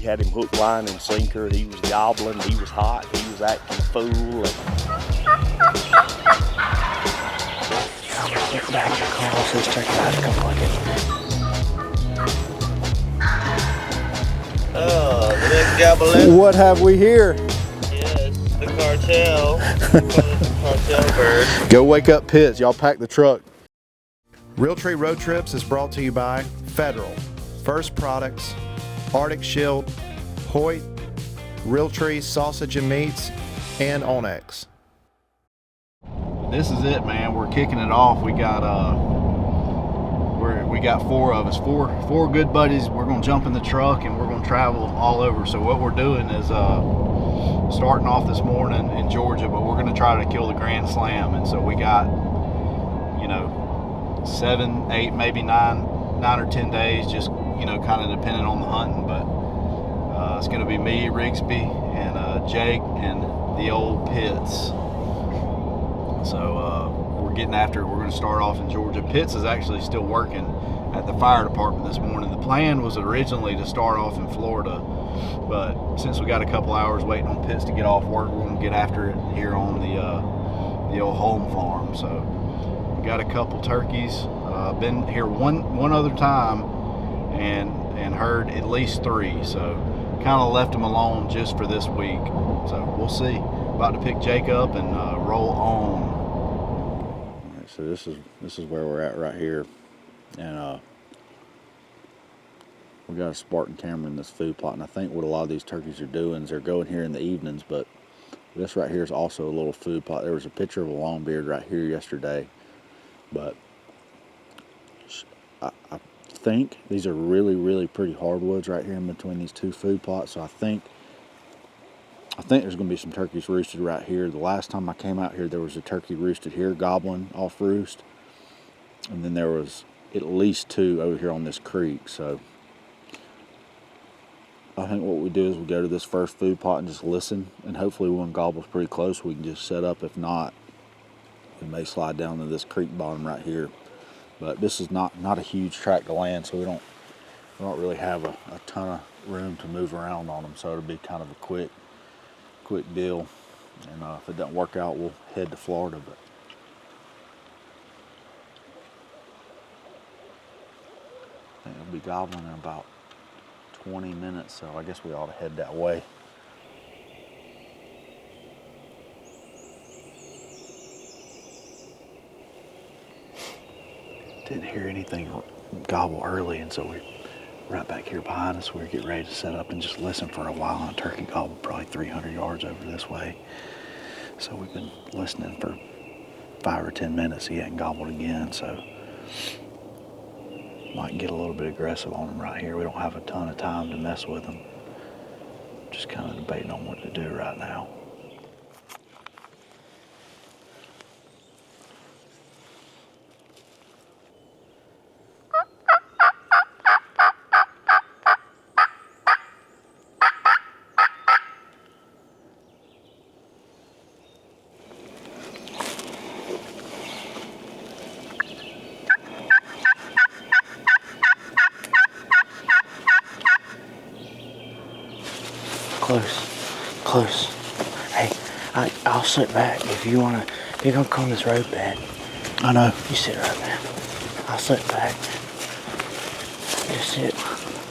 had him hook, line, and sinker. He was gobbling. He was hot. He was acting a fool. I'm gonna get back and call so this turkey has to come look at. Oh, the big Gobbler. What have we here? Yes, the cartel. The cartel bird. Go wake up Pitts. Y'all pack the truck. Realtree Road Trips is brought to you by Federal, First Products, Arctic Shield, Hoyt, Realtree Sausage and Meats, and Onyx. This is it, man. We're kicking it off. We got four of us, four good buddies. We're gonna jump in the truck and we're gonna travel all over. So what we're doing is starting off this morning in Georgia, but we're gonna try to kill the Grand Slam. And so we got, 7, 8, maybe 9 or 10 days, just kind of depending on the hunting. But it's gonna be me, Rigsby, and Jake, and the old Pitts. So we're getting after it. We're going to start off in Georgia. Pitts is actually still working at the fire department this morning. The plan was originally to start off in Florida, but since we got a couple hours waiting on Pitts to get off work, we're going to get after it here on the old home farm. So we got a couple turkeys. Been here one other time and heard at least 3. So kind of left them alone just for this week. So we'll see. About to pick Jake up and roll on. All right, so this is where we're at right here, and we got a Spartan camera in this food plot. And I think what a lot of these turkeys are doing is they're going here in the evenings, but this right here is also a little food plot. There was a picture of a longbeard right here yesterday, but I think these are really, really pretty hardwoods right here in between these two food plots. So I think there's going to be some turkeys roosted right here. The last time I came out here, there was a turkey roosted here, gobbling off roost. And then there was at least 2 over here on this creek. So I think what we do is we go to this first food plot and just listen. And hopefully one gobbles pretty close, we can just set up. If not, we may slide down to this creek bottom right here. But this is not a huge tract of land, so we don't really have a ton of room to move around on them. So it'll be kind of a quick deal, and if it doesn't work out, we'll head to Florida. But I think it'll be gobbling in about 20 minutes, so I guess we ought to head that way. Didn't hear anything gobble early, and so we right back here behind us. We're getting ready to set up and just listen for a while. And a turkey gobbled probably 300 yards over this way. So we've been listening for 5 or 10 minutes. He hadn't gobbled again, so might get a little bit aggressive on him right here. We don't have a ton of time to mess with him. Just kind of debating on what to do right now. Close. Hey, I'll sit back if you wanna. If you're gonna come this road bed. I know. You sit right there. I'll sit back. Just sit.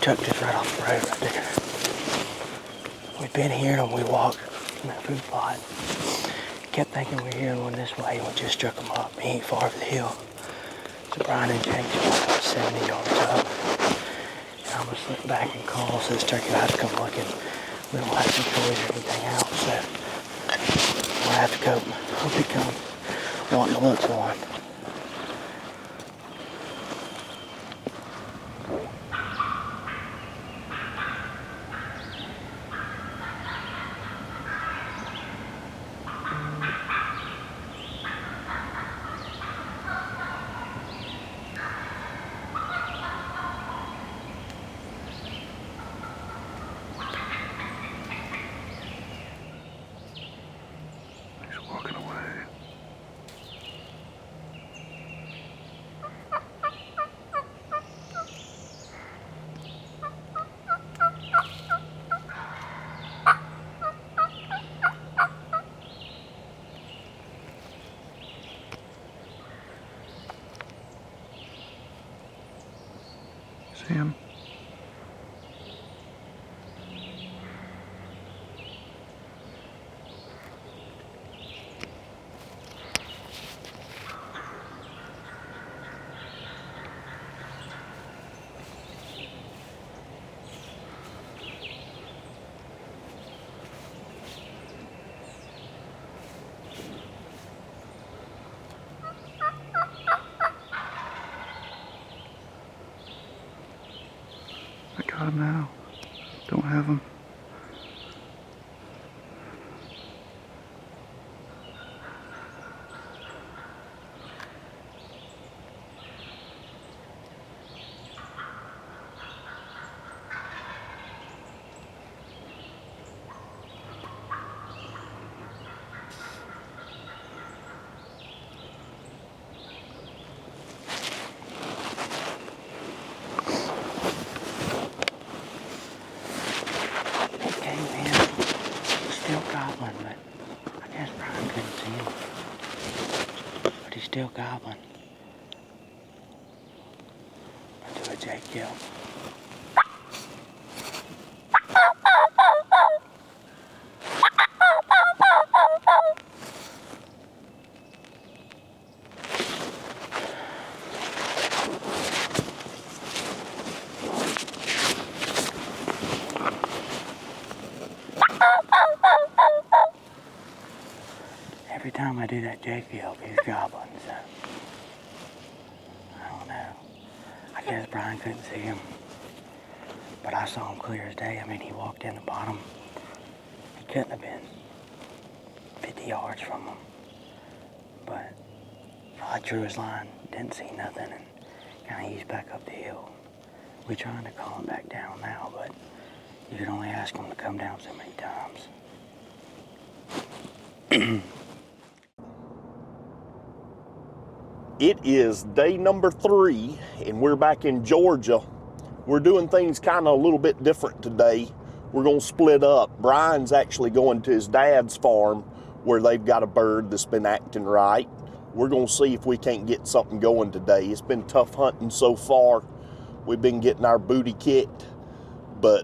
Chuck just right off the road right there. We've been here and we walked from that food plot. Kept thinking we're here going this way, and we just struck him up. He ain't far over the hill. So Bryan and Jake's about 70 yards up. And I'm gonna slip back and call so this turkey has to come looking. We don't have some toys or anything out, so we'll have to go. Hope he comes wanting to look for him. of them. Okay, man. Still gobbling, but I guess Bryan couldn't see him. But he's still gobbling. I'll do a Jake yell. Every time I do that Jake yelp, he's gobbling, so I don't know. I guess Bryan couldn't see him, but I saw him clear as day. I mean, he walked in the bottom. He couldn't have been 50 yards from him, but I drew his line, didn't see nothing, and kind of eased back up the hill. We're trying to call him back down now, but you can only ask him to come down so many times. It is day number 3, and we're back in Georgia. We're doing things kind of a little bit different today. We're going to split up. Bryan's actually going to his dad's farm where they've got a bird that's been acting right. We're going to see if we can't get something going today. It's been tough hunting so far. We've been getting our booty kicked, but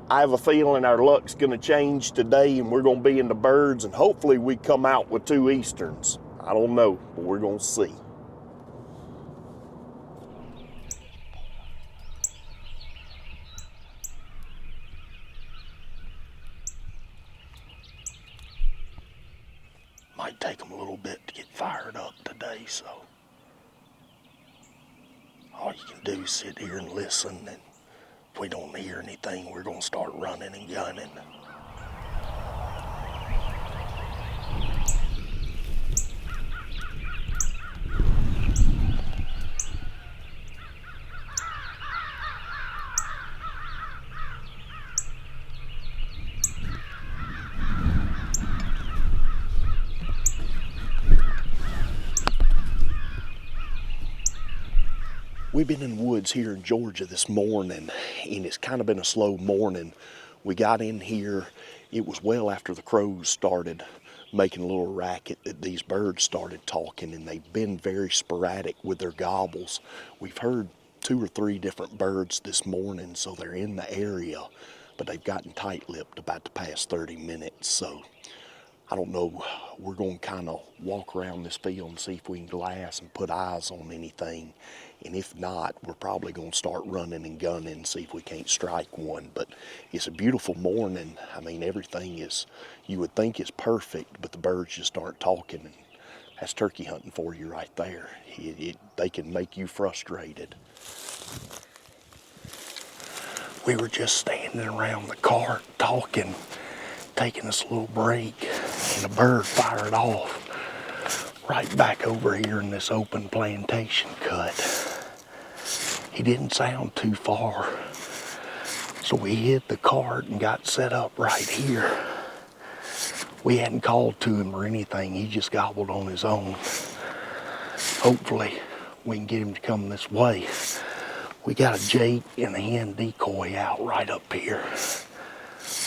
I have a feeling our luck's going to change today, and we're going to be in the birds, and hopefully we come out with 2 easterns. I don't know, but we're going to see. Might take them a little bit to get fired up today, so all you can do is sit here and listen, and if we don't hear anything, we're going to start running and gunning. We've been in the woods here in Georgia this morning, and it's kind of been a slow morning. We got in here, it was well after the crows started making a little racket that these birds started talking, and they've been very sporadic with their gobbles. We've heard 2 or 3 different birds this morning, so they're in the area, but they've gotten tight-lipped about the past 30 minutes, so I don't know. We're going to kind of walk around this field and see if we can glass and put eyes on anything. And if not, we're probably going to start running and gunning and see if we can't strike one. But it's a beautiful morning. I mean, everything is, you would think is perfect, but the birds just aren't talking. And that's turkey hunting for you right there. They can make you frustrated. We were just standing around the cart talking, taking us a little break, and a bird fired off right back over here in this open plantation cut. He didn't sound too far, so we hid the cart and got set up right here. We hadn't called to him or anything. He just gobbled on his own. Hopefully we can get him to come this way. We got a jake and a hen decoy out right up here.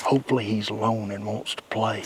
Hopefully he's alone and wants to play.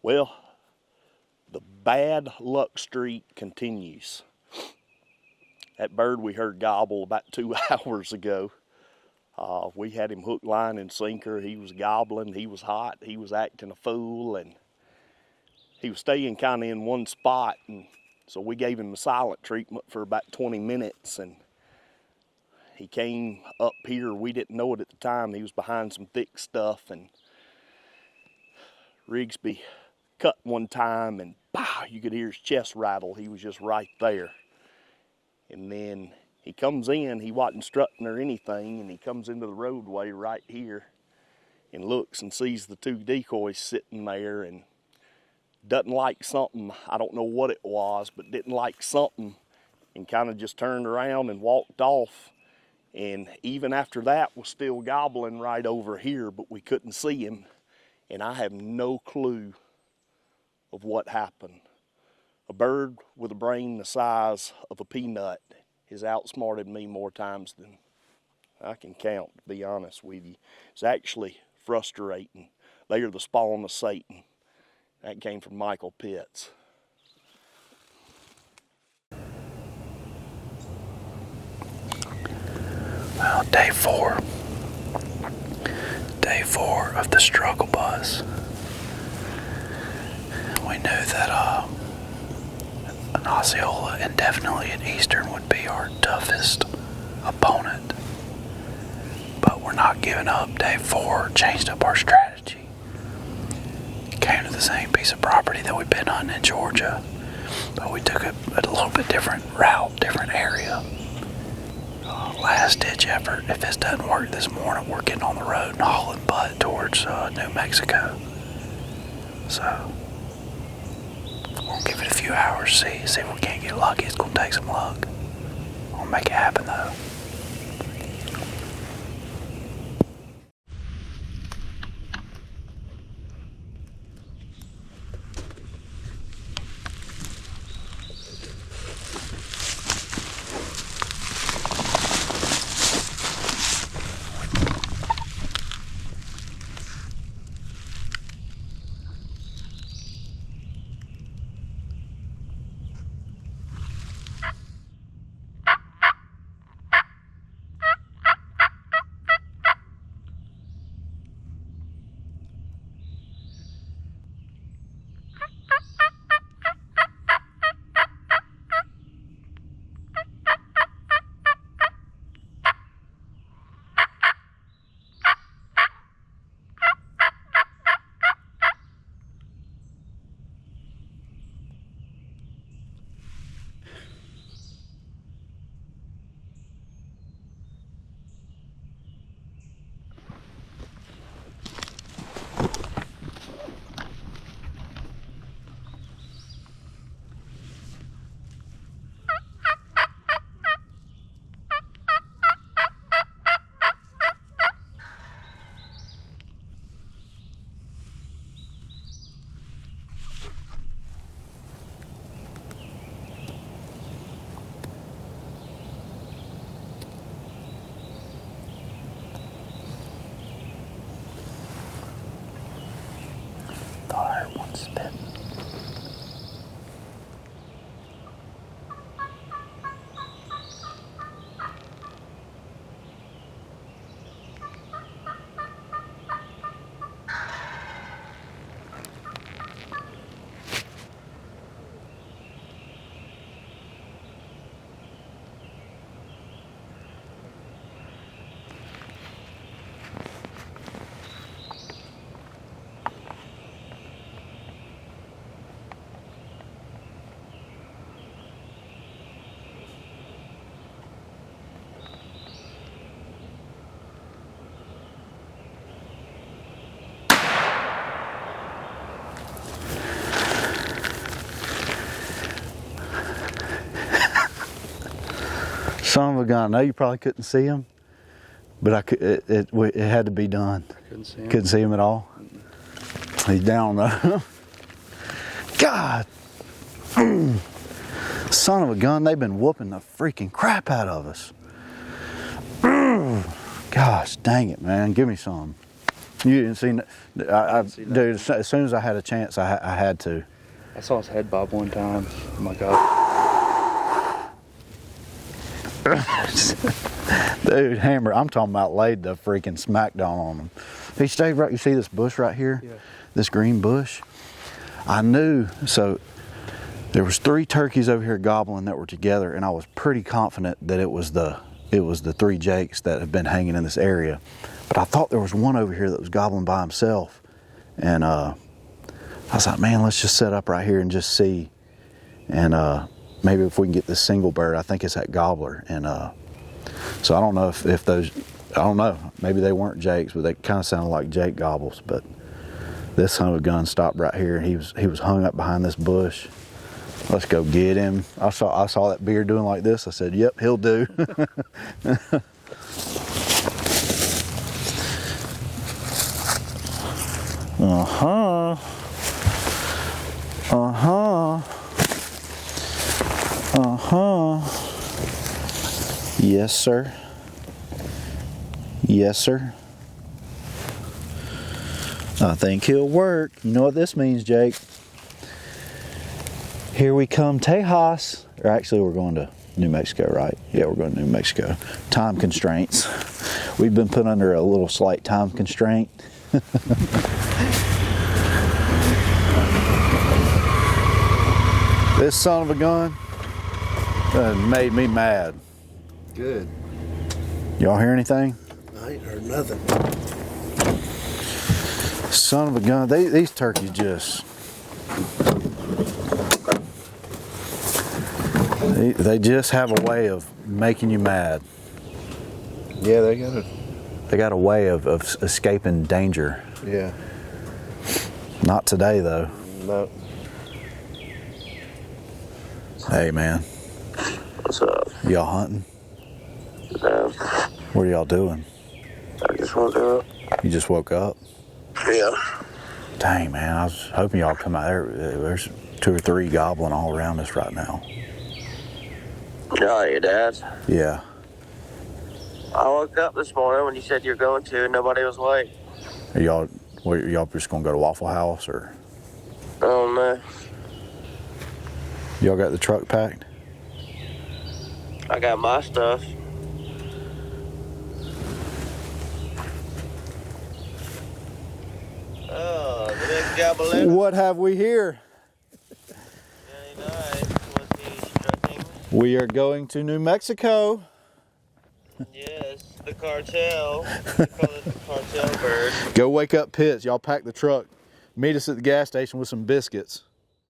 Well, the bad luck streak continues. That bird we heard gobble about 2 hours ago, we had him hook, line, and sinker. He was gobbling, he was hot, he was acting a fool, and he was staying kind of in one spot. And so we gave him a silent treatment for about 20 minutes, and he came up here. We didn't know it at the time. He was behind some thick stuff, and Rigsby cut one time, and pow, you could hear his chest rattle. He was just right there. And then he comes in, he wasn't strutting or anything, and he comes into the roadway right here and looks and sees the 2 decoys sitting there and doesn't like something. I don't know what it was, but didn't like something, and kind of just turned around and walked off. And even after that was still gobbling right over here, but we couldn't see him. And I have no clue of what happened. A bird with a brain the size of a peanut has outsmarted me more times than I can count, to be honest with you. It's actually frustrating. They are the spawn of Satan. That came from Michael Pitts. Well, day four of the struggle bus. We knew that an Osceola and definitely an Eastern would be our toughest opponent. But we're not giving up. Day 4 changed up our strategy. Came to the same piece of property that we've been hunting in Georgia, but we took a little bit different route, different area. Last ditch effort. If this doesn't work this morning, we're getting on the road and hauling butt towards New Mexico. So we'll give it a few hours, see if we can't get lucky. It's gonna take some luck. We'll make it happen though. Thought I heard one spit. Son of a gun. I know you probably couldn't see him, but I could. It had to be done. Couldn't see him at all. He's down though. God, son of a gun! They've been whooping the freaking crap out of us. Gosh, dang it, man! Give me some. You didn't see, dude. As soon as I had a chance, I had to. I saw his head bob one time. Oh my God. Dude, Hammer, I'm talking about laid the freaking smackdown on him. He stayed right. You see this bush right here? Yeah. This green bush. I knew. So there was 3 turkeys over here gobbling that were together, and I was pretty confident that it was the 3 jakes that have been hanging in this area. But I thought there was one over here that was gobbling by himself, and I was like, man, let's just set up right here and just see, and maybe if we can get this single bird. I think it's that Gobbler, and so I don't know if those, I don't know, maybe they weren't jakes, but they kind of sounded like jake gobbles. But this son of a gun stopped right here, and he was hung up behind this bush. Let's go get him. I saw that beard doing like this. I said, yep, he'll do. Uh-huh. Uh-huh. Uh-huh. Yes, sir. Yes, sir. I think he'll work. You know what this means, Jake? Here we come, Tejas. Or actually, we're going to New Mexico, right? Yeah, we're going to New Mexico. Time constraints. We've been put under a little slight time constraint. This son of a gun made me mad. Good. Y'all hear anything? I ain't heard nothing. Son of a gun. These turkeys just... They just have a way of making you mad. Yeah, They got a way of escaping danger. Yeah. Not today, though. No. Hey, man. What's up? Y'all hunting? No, What are y'all doing? I just woke up. You just woke up? Yeah. Dang, man. I was hoping y'all come out there. There's 2 or 3 gobbling all around us right now. Oh, your dad? Yeah. I woke up this morning when you said you were going to, and nobody was awake. Are y'all just gonna go to Waffle House, or Oh, no. y'all got the truck packed? I got my stuff. Oh, the big Gobbler. What have we here? Very nice. Was he strutting? We are going to New Mexico. Yes, the cartel. They call it the cartel bird. Go wake up Pitts. Y'all pack the truck. Meet us at the gas station with some biscuits.